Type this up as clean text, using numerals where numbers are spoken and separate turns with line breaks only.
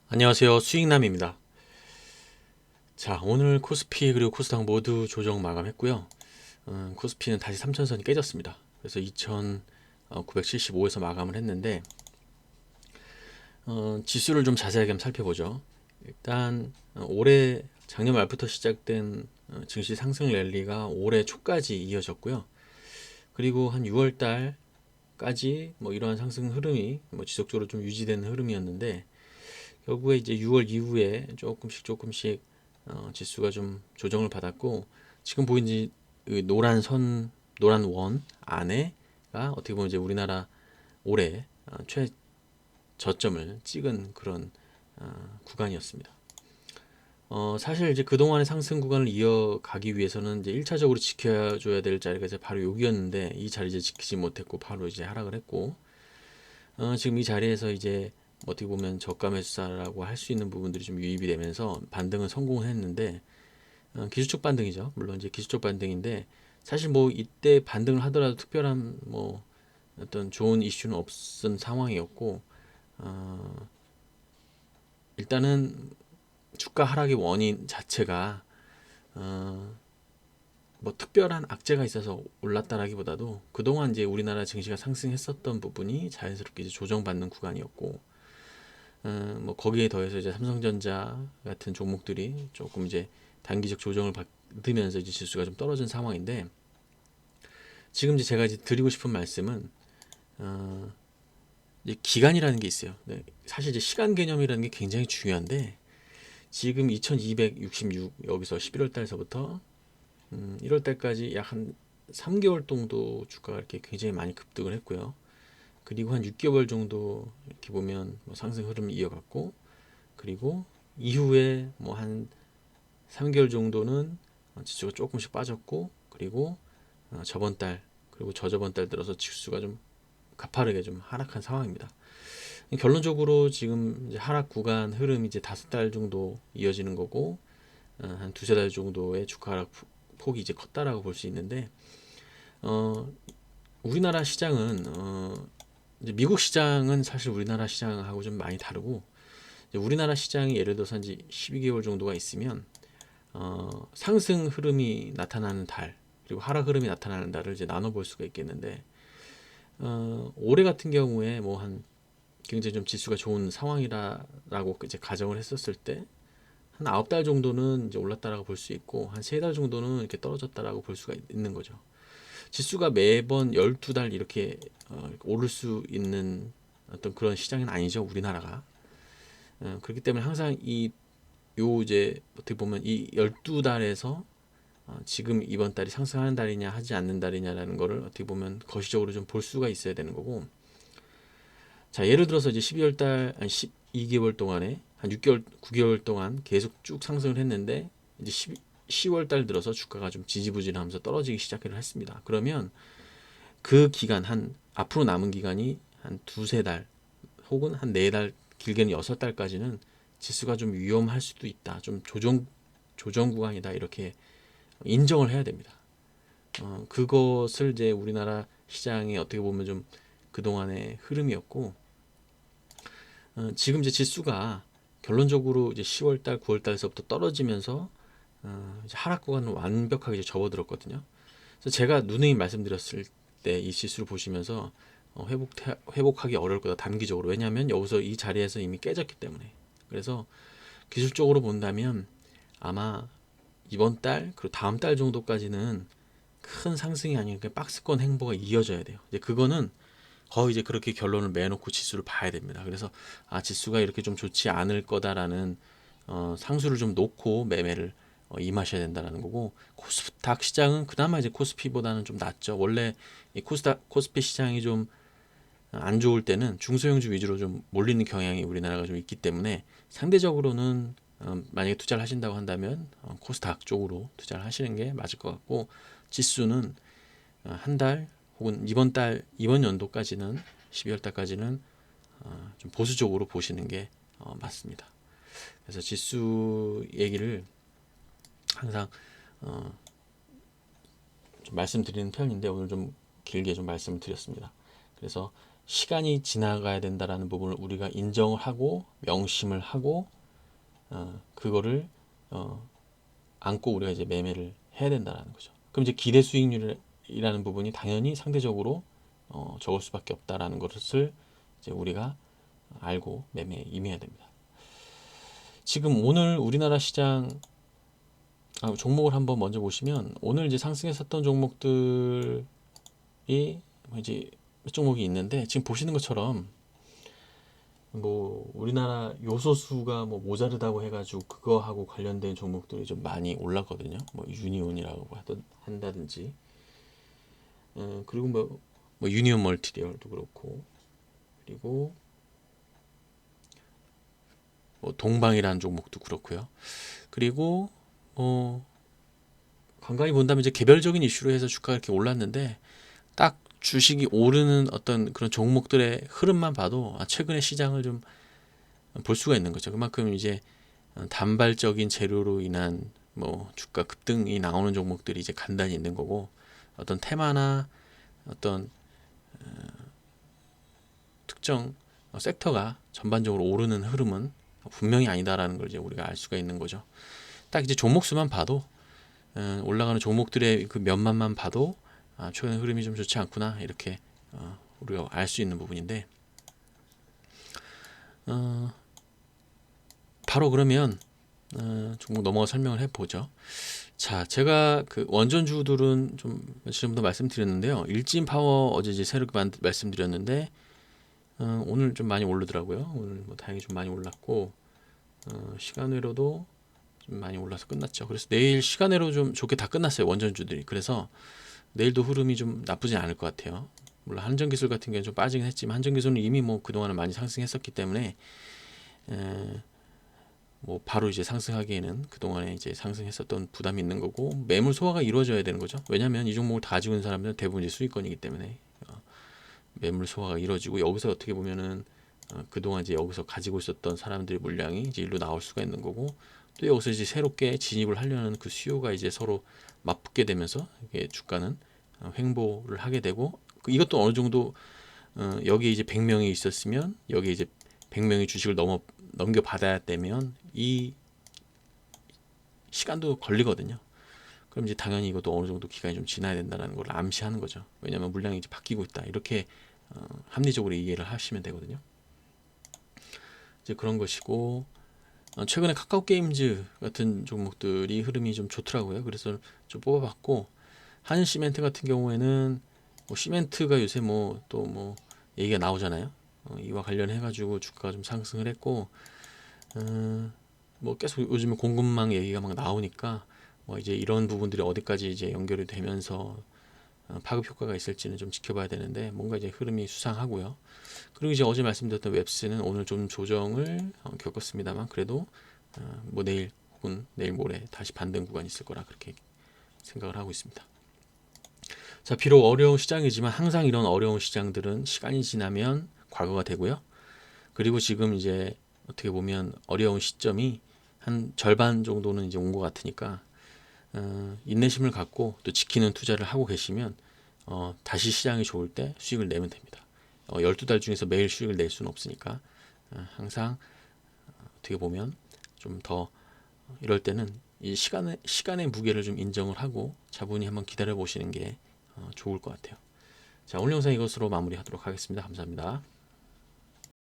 안녕하세요. 수익남입니다. 자, 오늘 코스피 그리고 코스닥 모두 조정 마감했고요. 코스피는 다시 3천선이 깨졌습니다. 그래서 2,975에서 마감을 했는데 지수를 좀 자세하게 한번 살펴보죠. 일단 올해 작년 말부터 시작된 증시 상승 랠리가 올해 초까지 이어졌고요. 그리고 한 6월 달까지 뭐 이러한 상승 흐름이 뭐 지속적으로 좀 유지되는 흐름이었는데 결국에 이제 6월 이후에 조금씩 지수가 좀 조정을 받았고 지금 보이는 노란 선, 노란 원 안에가 어떻게 보면 이제 우리나라 올해 최저점을 찍은 그런 구간이었습니다. 사실 이제 그동안의 상승 구간을 이어가기 위해서는 이제 1차적으로 지켜줘야 될 자리가 이제 바로 여기였는데 이 자리 이제 지키지 못했고 바로 이제 하락을 했고 지금 이 자리에서 이제 어떻게 보면 저가 매수사라고 할 수 있는 부분들이 좀 유입이 되면서 반등은 성공을 했는데 기술적 반등이죠. 물론 이제 기술적 반등인데 사실 뭐 이때 반등을 하더라도 특별한 뭐 어떤 좋은 이슈는 없은 상황이었고 어, 일단은 주가 하락의 원인 자체가 어, 뭐 특별한 악재가 있어서 올랐다라기보다도 그동안 이제 우리나라 증시가 상승했었던 부분이 자연스럽게 이제 조정받는 구간이었고 뭐 거기에 더해서 이제 삼성전자 같은 종목들이 조금 이제 단기적 조정을 받으면서 이제 지수가 좀 떨어진 상황인데 지금 이제 제가 이제 드리고 싶은 말씀은 어, 이제 기간이라는 게 있어요. 네, 사실 이제 시간 개념이라는 게 굉장히 중요한데 지금 2266 여기서 11월 달서부터 1월 달까지 약 한 3개월 정도 주가가 이렇게 굉장히 많이 급등을 했고요. 그리고 한 6개월 정도 이렇게 보면 뭐 상승 흐름을 이어갔고 그리고 이후에 뭐 한 3개월 정도는 지수가 조금씩 빠졌고 그리고 저번 달 그리고 저저번 달 들어서 지수가 좀 가파르게 좀 하락한 상황입니다. 결론적으로 지금 이제 하락 구간 흐름이 이제 5달 정도 이어지는 거고 한 두세 달 정도의 주가 하락 폭이 이제 컸다라고 볼 수 있는데 어, 우리나라 시장은 이제 미국 시장은 사실 우리나라 시장하고 좀 많이 다르고 우리나라 시장이 예를 들어서 이제 12개월 정도가 있으면 상승 흐름이 나타나는 달 그리고 하락 흐름이 나타나는 달을 이제 나눠 볼 수가 있겠는데 올해 같은 경우에 뭐 한 굉장히 좀 지수가 좋은 상황이라고 이제 가정을 했었을 때 한 9달 정도는 이제 올랐다라고 볼 수 있고 한 3달 정도는 이렇게 떨어졌다라고 볼 수가 있는 거죠. 지수가 매번 12달 이렇게 오를 수 있는 어떤 그런 시장은 아니죠, 우리나라가. 그렇기 때문에 항상 이제 어떻게 보면 이 12달에서 지금 이번 달이 상승하는 달이냐 하지 않는 달이냐라는 거를 어떻게 보면 거시적으로 좀 볼 수가 있어야 되는 거고 자 예를 들어서 이제 12월 달한 12개월 동안에 한 6개월 9개월 동안 계속 쭉 상승을 했는데 이제 10월 달 들어서 주가가 좀 지지부진하면서 떨어지기 시작을 했습니다. 그러면 그 기간 한 앞으로 남은 기간이 한 두세 달 혹은 한 네 달 길게는 6달까지는 지수가 좀 위험할 수도 있다. 좀 조정 구간이다. 이렇게 인정을 해야 됩니다. 그것을 이제 우리나라 시장이 어떻게 보면 좀 그동안의 흐름이었고 지금 이제 지수가 결론적으로 이제 10월달, 9월달에서부터 떨어지면서 이제 하락 구간을 완벽하게 이제 접어들었거든요. 그래서 제가 누누이 말씀드렸을 때 이 지수를 보시면서 회복하기 어려울 거다 단기적으로 왜냐하면 여기서 이 자리에서 이미 깨졌기 때문에 그래서 기술적으로 본다면 아마 이번 달 그리고 다음 달 정도까지는 큰 상승이 아니라 박스권 행보가 이어져야 돼요. 이제 그거는 거의 이제 그렇게 결론을 매놓고 지수를 봐야 됩니다. 그래서 지수가 이렇게 좀 좋지 않을 거다라는 상수를 좀 놓고 매매를 임하셔야 된다라는 거고 코스닥 시장은 그나마 이제 코스피보다는 좀 낫죠. 원래 이 코스피 시장이 좀 안 좋을 때는 중소형주 위주로 좀 몰리는 경향이 우리나라가 좀 있기 때문에 상대적으로는 만약에 투자를 하신다고 한다면 코스닥 쪽으로 투자를 하시는 게 맞을 것 같고 지수는 한 달 혹은 이번 연도까지는 12월 달까지는 좀 보수적으로 보시는 게 맞습니다. 그래서 지수 얘기를 항상 좀 말씀드리는 편인데 오늘 좀 길게 좀 말씀을 드렸습니다. 그래서 시간이 지나가야 된다라는 부분을 우리가 인정을 하고 명심을 하고 그거를 안고 우리가 이제 매매를 해야 된다라는 거죠. 그럼 이제 기대 수익률이라는 부분이 당연히 상대적으로 적을 수밖에 없다라는 것을 이제 우리가 알고 매매에 임해야 됩니다. 지금 오늘 우리나라 시장 종목을 한번 먼저 보시면 오늘 이제 상승했었던 종목들이 이제 몇 종목이 있는데 지금 보시는 것처럼 뭐 우리나라 요소수가 뭐 모자르다고 해가지고 그거하고 관련된 종목들이 좀 많이 올랐거든요. 뭐 유니온이라고 한다든지 그리고 뭐 유니온 멀티리얼도 그렇고 그리고 뭐 동방이라는 종목도 그렇고요. 그리고 간간히 본다면 이제 개별적인 이슈로 해서 주가가 이렇게 올랐는데 딱 주식이 오르는 어떤 그런 종목들의 흐름만 봐도 최근에 시장을 좀 볼 수가 있는 거죠. 그만큼 이제 단발적인 재료로 인한 뭐 주가 급등이 나오는 종목들이 이제 간단히 있는 거고 어떤 테마나 어떤 특정 섹터가 전반적으로 오르는 흐름은 분명히 아니다라는 걸 이제 우리가 알 수가 있는 거죠. 딱 이제 종목수만 봐도 올라가는 종목들의 그 면만만 봐도 최근에 흐름이 좀 좋지 않구나 이렇게 우리가 알 수 있는 부분인데 바로 그러면 종목 넘어가 설명을 해보죠. 자, 제가 그 원전주들은 좀 며칠 전부터 말씀드렸는데요. 일진 파워 어제 이제 새롭게 말씀드렸는데 오늘 좀 많이 오르더라고요. 오늘 뭐 다행히 좀 많이 올랐고 시간외로도 좀 많이 올라서 끝났죠. 그래서 내일 시간외로 좀 좋게 다 끝났어요. 원전주들이. 그래서 내일도 흐름이 좀 나쁘진 않을 것 같아요. 물론 한전기술 같은 경우는 좀 빠지긴 했지만 한전기술은 이미 뭐 그동안은 많이 상승했었기 때문에 뭐 바로 이제 상승하기에는 그동안에 이제 상승했었던 부담이 있는 거고 매물 소화가 이루어져야 되는 거죠. 왜냐하면 이 종목을 다 가지고 있는 사람들은 대부분 이제 수익권이기 때문에 매물 소화가 이루어지고 여기서 어떻게 보면은 그동안 이제 여기서 가지고 있었던 사람들의 물량이 이제 일로 나올 수가 있는 거고 또 여기서 이제 새롭게 진입을 하려는 그 수요가 이제 서로 맞붙게 되면서 이게 주가는 횡보를 하게 되고 이것도 어느 정도 여기 이제 100명이 있었으면 여기 이제 100명이 주식을 넘겨 받아야 되면 이 시간도 걸리거든요. 그럼 이제 당연히 이것도 어느 정도 기간이 좀 지나야 된다는 걸 암시하는 거죠. 왜냐하면 물량이 이제 바뀌고 있다. 이렇게 합리적으로 이해를 하시면 되거든요. 이제 그런 것이고 최근에 카카오 게임즈 같은 종목들이 흐름이 좀 좋더라고요. 그래서 좀 뽑아봤고 한일 시멘트 같은 경우에는 뭐 시멘트가 요새 뭐 또 뭐 얘기가 나오잖아요. 이와 관련해 가지고 주가가 좀 상승을 했고 뭐 계속 요즘에 공급망 얘기가 막 나오니까 뭐 이제 이런 부분들이 어디까지 이제 연결이 되면서 파급 효과가 있을지는 좀 지켜봐야 되는데 뭔가 이제 흐름이 수상하고요. 그리고 이제 어제 말씀드렸던 웹스는 오늘 좀 조정을 겪었습니다만 그래도 뭐 내일 혹은 내일 모레 다시 반등 구간이 있을 거라 그렇게 생각을 하고 있습니다. 자, 비록 어려운 시장이지만 항상 이런 어려운 시장들은 시간이 지나면 과거가 되고요. 그리고 지금 이제 어떻게 보면 어려운 시점이 한 절반 정도는 이제 온 것 같으니까 인내심을 갖고 또 지키는 투자를 하고 계시면 다시 시장이 좋을 때 수익을 내면 됩니다. 12달 중에서 매일 수익을 낼 수는 없으니까 항상 어떻게 보면 좀 더 이럴 때는 이 시간의 무게를 좀 인정을 하고 차분히 한번 기다려 보시는 게 좋을 것 같아요. 자, 오늘 영상 이것으로 마무리하도록 하겠습니다. 감사합니다.